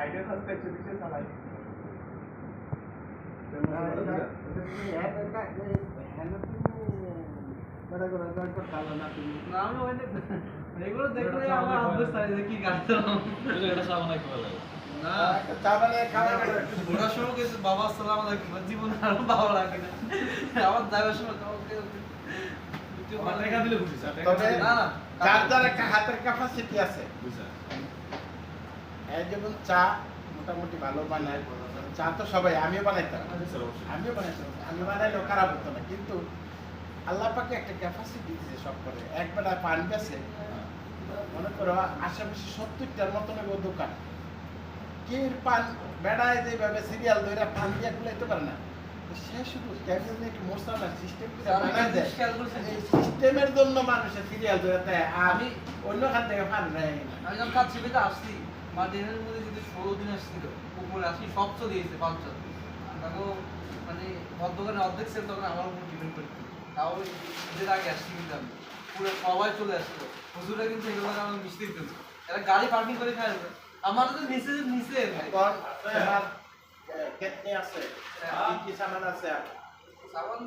idea থাকতে চুপিতে চালাই এগুলো দেখলে আমার অভ্যাস থাকে যে কি গাছ এটা সামনে কি বলে না চা বানায় খাওয়া ঘোরার সময় কিছু বাবা আসসালামু আলাইকুম জীবন আর ভালো লাগে না আমার যাওয়ার সময় কাউকে টাকা দিলে খুশি তবে না যার যার একটা হাতের ক্যাপাসিটি আছে বুঝা এই যেমন চা মোটামুটি ভালো বানায় চা তো সবাই আমিও বানাইতাম আমি বানাইলেও খারাপ হতো না কিন্তু আল্লাহ পাকে একটা ক্যাপাসিটি দিয়েছে সব করে একবার পান গেছে মনে করো আশেপাশে 70টার মতন দোকান কি পান বেড়ায় যেভাবে সিরিয়াল ধরে পান দিয়ে খুলাইতে পারে না সে শুধু ক্যাবিনেট মশলা সিস্টেম সিস্টেমের জন্য মানুষের সিরিয়াল ধরে দেয় আমি অন্য খান থেকে পান নেই আমি যখন কাজ ছিপিতে আসছি মাটিনের মধ্যে যদি 16 দিন আসছিল উপরে আসি সবচেয়ে দিয়েছে 5 তাকে মানে দোকানে অর্ধেক সেল তখন আমার উপর ডিপেন্ড করতো তাও ঈদের আগে আসছি কিন্তু আমি পুরো সবাই চলে আসতো হুজুরা কিন্তু এগুলো আমার মিষ্টি দিত এরা গাড়ি পার্কিং করে খায় আমার তো নিচে তোমার কেটে আছে কি সামান আছে সামান